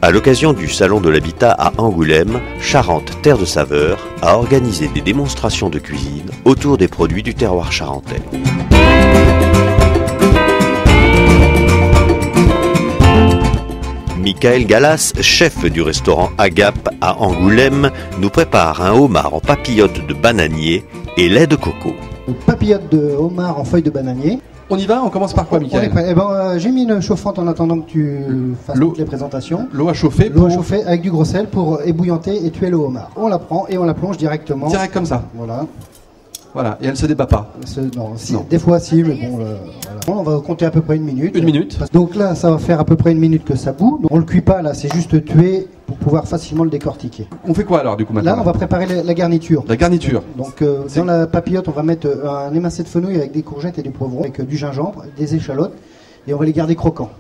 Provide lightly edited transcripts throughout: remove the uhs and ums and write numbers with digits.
À l'occasion du Salon de l'Habitat à Angoulême, Charente Terre de Saveurs a organisé des démonstrations de cuisine autour des produits du terroir charentais. Michael Gallas, chef du restaurant Agape à Angoulême, nous prépare un homard en papillotes de bananier et lait de coco. Une papillote de homard en feuilles de bananier. On y va? On commence par quoi, Michael? J'ai mis une chauffante en attendant que tu fasses toutes les présentations. L'eau à chauffer L'eau à chauffer avec du gros sel pour ébouillanter et tuer le homard. On la prend et on la plonge directement. Direct comme ça. Voilà. Voilà, et elle se débat pas. Non. Des fois si, mais bon, voilà. On va compter à peu près une minute. Une minute. Donc là, ça va faire à peu près une minute que ça bout. Donc, on le cuit pas là, c'est juste tuer pour pouvoir facilement le décortiquer. On fait quoi alors du coup maintenant? Là, on va préparer la garniture. La garniture. Donc dans la papillote, on va mettre un émincé de fenouil avec des courgettes et du poivron, avec du gingembre, des échalotes, et on va les garder croquants.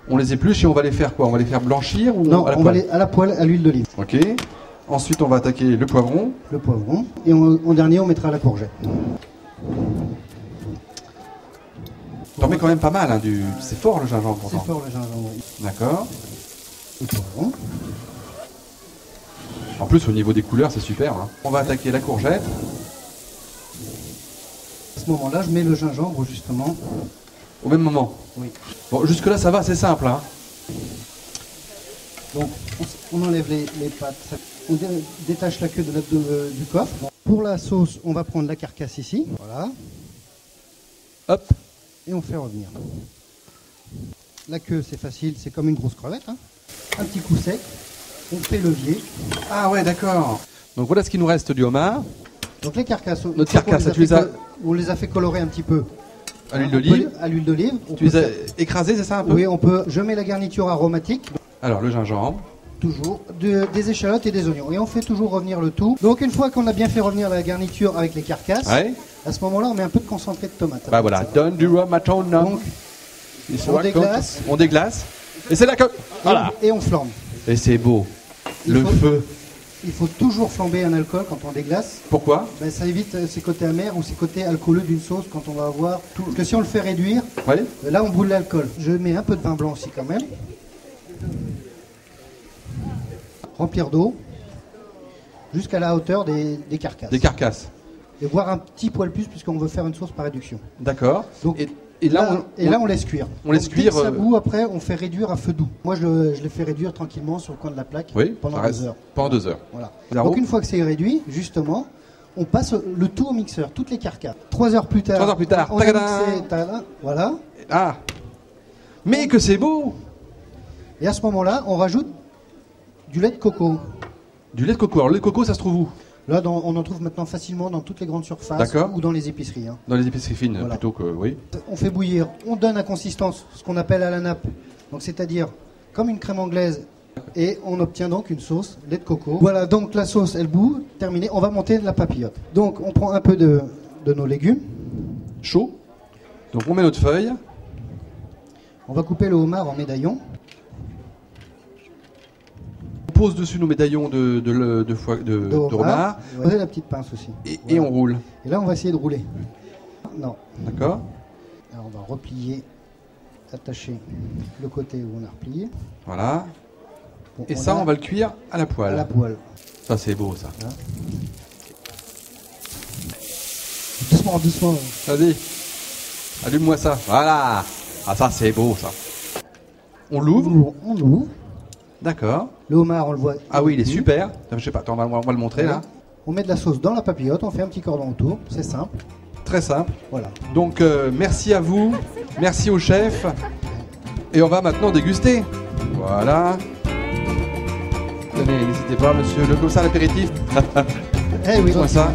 On les épluche et on va les faire quoi? On va les faire blanchir ou non, on va les à la poêle à l'huile d'olive. Ok. Ensuite, on va attaquer le poivron. Le poivron. Et en dernier, on mettra la courgette. T'en mets quand même pas mal, hein, c'est fort le gingembre pourtant. C'est fort le gingembre, oui. D'accord. Le poivron. En plus, au niveau des couleurs, c'est super. Hein. On va attaquer la courgette. À ce moment-là, je mets le gingembre justement. Au même moment? Oui. Bon, jusque-là, ça va, c'est simple. Hein. Donc, on enlève les pâtes. On détache la queue du coffre. Bon. Pour la sauce, on va prendre la carcasse ici. Voilà. Hop. Et on fait revenir. La queue, c'est facile, c'est comme une grosse crevette. Hein. Un petit coup sec. On fait levier. Ah ouais, d'accord. Donc voilà ce qui nous reste du homard. Donc les carcasses. Notre carcasse, on les a fait colorer un petit peu. À l'huile d'olive. À l'huile d'olive. Tu les as écrasés, c'est ça un peu? Oui, on peut. Je mets la garniture aromatique. Alors le gingembre. Toujours des échalotes et des oignons. Et on fait toujours revenir le tout. Donc une fois qu'on a bien fait revenir la garniture avec les carcasses, ouais. À ce moment-là, on met un peu de concentré de tomate. Bah voilà, donne du rhum à ton homme. Donc, on déglace. On déglace. Et c'est là que... Voilà. Et on flambe. Et c'est beau. Feu. Il faut toujours flamber un alcool quand on déglace. Pourquoi? Ben, ça évite ces côtés amers ou ces côtés alcooleux d'une sauce quand on va avoir... Parce que si on le fait réduire, ouais. Là on brûle l'alcool. Je mets un peu de vin blanc aussi quand même. Remplir d'eau jusqu'à la hauteur des carcasses. Des carcasses. Et voire un petit poil plus puisqu'on veut faire une sauce par réduction. D'accord. Et là, on laisse cuire. On laisse cuire. Dès que ça bout, après, on fait réduire à feu doux. Moi, je les fais réduire tranquillement sur le coin de la plaque pendant 2 heures. Pendant 2 heures. Voilà. Donc une fois que c'est réduit, justement, on passe le tout au mixeur, toutes les carcasses. 3 heures plus tard. 3 heures plus tard. On a mixé, voilà. Ah. Mais que c'est beau. Et à ce moment-là, on rajoute du lait de coco. Du lait de coco. Alors le lait de coco, ça se trouve où? Là, on en trouve maintenant facilement dans toutes les grandes surfaces ou dans les épiceries. Hein. Dans les épiceries fines, plutôt que, oui. On fait bouillir, on donne la consistance, ce qu'on appelle à la nappe. Donc, c'est-à-dire comme une crème anglaise. Et on obtient donc une sauce lait de coco. Voilà, donc la sauce, elle bout, terminée. On va monter la papillote. Donc, on prend un peu de nos légumes. Chaud. Donc, on met notre feuille. On va couper le homard en médaillons. On pose dessus nos médaillons de homard. Ouais. La petite pince aussi. Et on roule. Et là, on va essayer de rouler. Non. D'accord. Alors, on va replier, attacher le côté où on a replié. Voilà. Bon, et ça, on va le cuire à la poêle. À la poêle. Ça, c'est beau, ça. Voilà. Doucement, doucement. Vas-y. Allume-moi ça. Voilà. Ah, ça, c'est beau, ça. On l'ouvre. On l'ouvre. D'accord. Le homard, on le voit. Ah oui, il est super. Je sais pas, on va le montrer là. On met de la sauce dans la papillote, on fait un petit cordon autour, c'est simple. Très simple. Voilà. Donc merci à vous, merci au chef. Et on va maintenant déguster. Voilà. Tenez, n'hésitez pas, monsieur, comme ça l'apéritif. Eh oui, ça.